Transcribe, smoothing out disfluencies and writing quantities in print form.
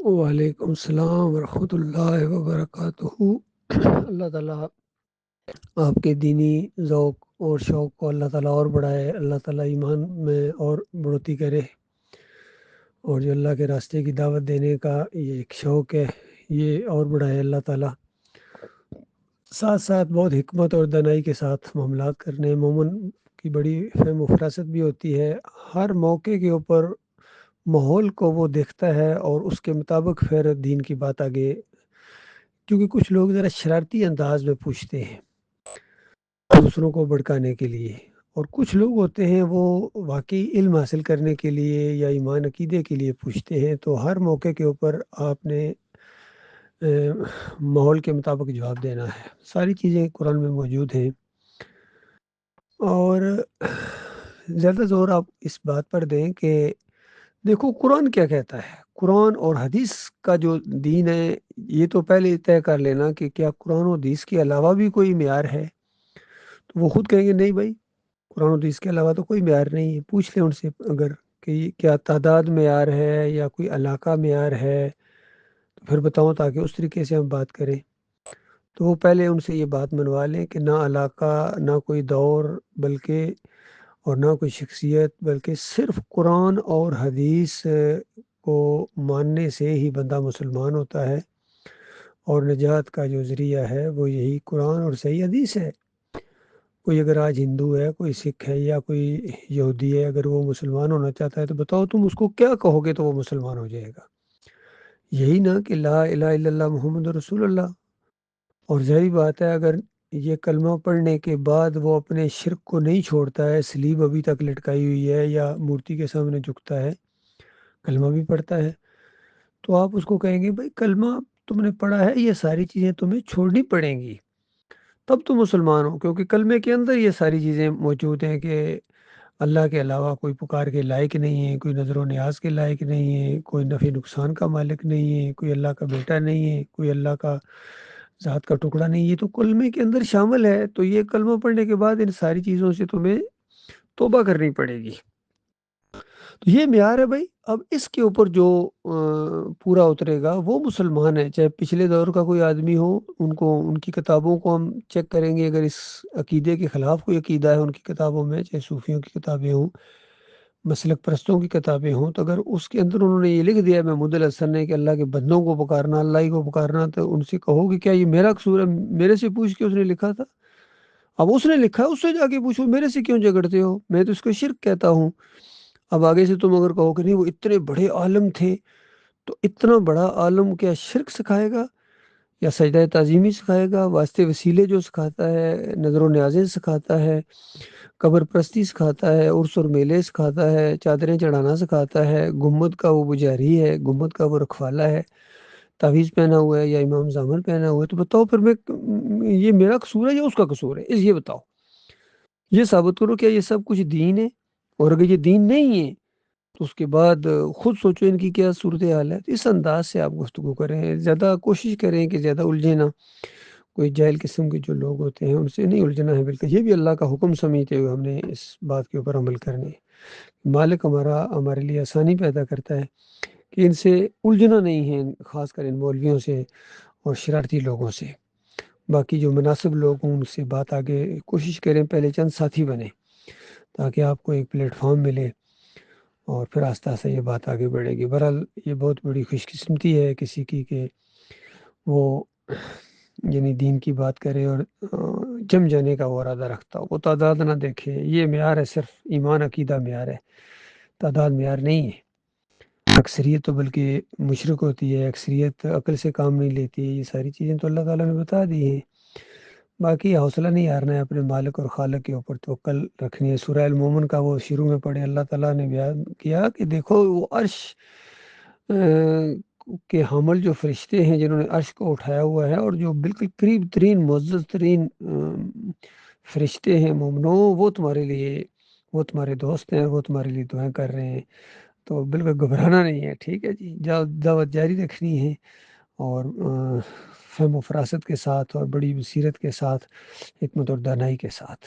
وعلیکم السلام ورحمۃ اللہ وبرکاتہ۔ اللہ تعالیٰ آپ کے دینی ذوق اور شوق کو اللہ تعالیٰ اور بڑھائے، اللہ تعالیٰ ایمان میں اور بڑھوتی کرے، اور جو اللہ کے راستے کی دعوت دینے کا یہ ایک شوق ہے یہ اور بڑھائے اللہ تعالیٰ۔ ساتھ ساتھ بہت حکمت اور دانائی کے ساتھ معاملات کرنے، مومن کی بڑی فہم و فراست بھی ہوتی ہے۔ ہر موقع کے اوپر ماحول کو وہ دیکھتا ہے اور اس کے مطابق پھر دین کی بات آگے، کیونکہ کچھ لوگ ذرا شرارتی انداز میں پوچھتے ہیں دوسروں کو بھڑکانے کے لیے، اور کچھ لوگ ہوتے ہیں وہ واقعی علم حاصل کرنے کے لیے یا ایمان عقیدے کے لیے پوچھتے ہیں۔ تو ہر موقع کے اوپر آپ نے ماحول کے مطابق جواب دینا ہے۔ ساری چیزیں قرآن میں موجود ہیں، اور زیادہ زور آپ اس بات پر دیں کہ دیکھو قرآن کیا کہتا ہے۔ قرآن اور حدیث کا جو دین ہے یہ تو پہلے طے کر لینا کہ کیا قرآن و حدیث کے علاوہ بھی کوئی معیار ہے، تو وہ خود کہیں گے نہیں بھائی، قرآن و حدیث کے علاوہ تو کوئی معیار نہیں ہے۔ پوچھ لیں ان سے اگر کہ کیا تعداد معیار ہے یا کوئی علاقہ معیار ہے، تو پھر بتاؤں تاکہ اس طریقے سے ہم بات کریں۔ تو وہ پہلے ان سے یہ بات منوا لیں کہ نہ علاقہ، نہ کوئی دور، بلکہ اور نہ کوئی شخصیت، بلکہ صرف قرآن اور حدیث کو ماننے سے ہی بندہ مسلمان ہوتا ہے، اور نجات کا جو ذریعہ ہے وہ یہی قرآن اور صحیح حدیث ہے۔ کوئی اگر آج ہندو ہے، کوئی سکھ ہے یا کوئی یہودی ہے، اگر وہ مسلمان ہونا چاہتا ہے تو بتاؤ تم اس کو کیا کہو گے تو وہ مسلمان ہو جائے گا؟ یہی نا کہ لا الہ الا اللہ محمد رسول اللہ۔ اور ظاہری بات ہے اگر یہ کلمہ پڑھنے کے بعد وہ اپنے شرک کو نہیں چھوڑتا ہے، سلیب ابھی تک لٹکائی ہوئی ہے یا مورتی کے سامنے جھکتا ہے، کلمہ بھی پڑھتا ہے، تو آپ اس کو کہیں گے بھائی کلمہ تم نے پڑھا ہے، یہ ساری چیزیں تمہیں چھوڑنی پڑیں گی تب تم مسلمان ہو، کیونکہ کلمے کے اندر یہ ساری چیزیں موجود ہیں کہ اللہ کے علاوہ کوئی پکار کے لائق نہیں ہے، کوئی نظر و نیاز کے لائق نہیں ہے، کوئی نفع نقصان کا مالک نہیں ہے، کوئی اللہ کا بیٹا نہیں ہے، کوئی اللہ کا ذات کا ٹکڑا نہیں، یہ تو کلمے کے اندر شامل ہے۔ تو یہ کلمہ پڑھنے کے بعد ان ساری چیزوں سے تمہیں توبہ کرنی پڑے گی۔ تو یہ معیار ہے بھائی۔ اب اس کے اوپر جو پورا اترے گا وہ مسلمان ہے، چاہے پچھلے دور کا کوئی آدمی ہو، ان کی کتابوں کو ہم چیک کریں گے، اگر اس عقیدے کے خلاف کوئی عقیدہ ہے ان کی کتابوں میں، چاہے صوفیوں کی کتابیں ہوں، مسلک پرستوں کی کتابیں ہوں، تو اگر اس کے اندر انہوں نے یہ لکھ دیا محمود الحسن نے کہ اللہ کے بندوں کو پکارنا، اللہ ہی کو پکارنا، تو ان سے کہو کہ کیا یہ میرا قصور ہے؟ میرے سے پوچھ کے اس نے لکھا تھا؟ اب اس نے لکھا ہے، اس سے جا کے پوچھو، میرے سے کیوں جھگڑتے ہو؟ میں تو اس کو شرک کہتا ہوں۔ اب آگے سے تم اگر کہو کہ نہیں وہ اتنے بڑے عالم تھے، تو اتنا بڑا عالم کیا شرک سکھائے گا یا سجدہ تعظیمی سکھائے گا؟ واسطے وسیلے جو سکھاتا ہے، نظر و نیازیں سکھاتا ہے، قبر پرستی سکھاتا ہے، عرس اور میلے سکھاتا ہے، چادریں چڑھانا سکھاتا ہے، گنبد کا وہ پجاری ہے، گنبد کا وہ رکھوالا ہے، تعویذ پہنا ہوا ہے یا امام زامن پہنا ہوا ہے، تو بتاؤ پھر یہ میرا قصور ہے یا اس کا قصور ہے؟ یہ بتاؤ، یہ ثابت کرو کیا یہ سب کچھ دین ہے؟ اور اگر یہ دین نہیں ہے تو اس کے بعد خود سوچو ان کی کیا صورتحال ہے۔ اس انداز سے آپ گفتگو کریں، زیادہ کوشش کریں کہ زیادہ الجھے نہ۔ کوئی جاہل قسم کے جو لوگ ہوتے ہیں ان سے نہیں الجھنا ہے، بلکہ یہ بھی اللہ کا حکم سمجھتے ہوئے ہم نے اس بات کے اوپر عمل کرنے۔ مالک ہمارے لیے آسانی پیدا کرتا ہے کہ ان سے الجھنا نہیں ہے، خاص کر ان مولویوں سے اور شرارتی لوگوں سے۔ باقی جو مناسب لوگ ہوں ان سے بات آگے کوشش کریں، پہلے چند ساتھی بنیں تاکہ آپ کو ایک پلیٹ فارم ملے، اور پھر آہستہ آہستہ یہ بات آگے بڑھے گی۔ بہرحال یہ بہت بڑی خوش قسمتی ہے کسی کی کہ وہ یعنی دین کی بات کرے اور جم جانے کا وہ ارادہ رکھتا ہو، وہ تعداد نہ دیکھے۔ یہ معیار ہے، صرف ایمان عقیدہ معیار ہے، تعداد معیار نہیں ہے۔ اکثریت تو بلکہ مشرک ہوتی ہے، اکثریت عقل سے کام نہیں لیتی ہے۔ یہ ساری چیزیں تو اللہ تعالیٰ نے بتا دی ہیں۔ باقی حوصلہ نہیں ہارنا ہے، اپنے مالک اور خالق کے اوپر توکل رکھنی ہے۔ سورہ المومن کا وہ شروع میں پڑھے، اللہ تعالیٰ نے بیان کیا کہ دیکھو وہ عرش کے حامل جو فرشتے ہیں جنہوں نے عرش کو اٹھایا ہوا ہے، اور جو بالکل قریب ترین معزز ترین فرشتے ہیں مومنو، وہ تمہارے لیے، وہ تمہارے دوست ہیں، وہ تمہارے لیے دعائیں کر رہے ہیں۔ تو بالکل گھبرانا نہیں ہے، ٹھیک ہے جی، دعوت جاری رکھنی ہے، اور فہم و فراست کے ساتھ اور بڑی بصیرت کے ساتھ، حکمت اور دانائی کے ساتھ۔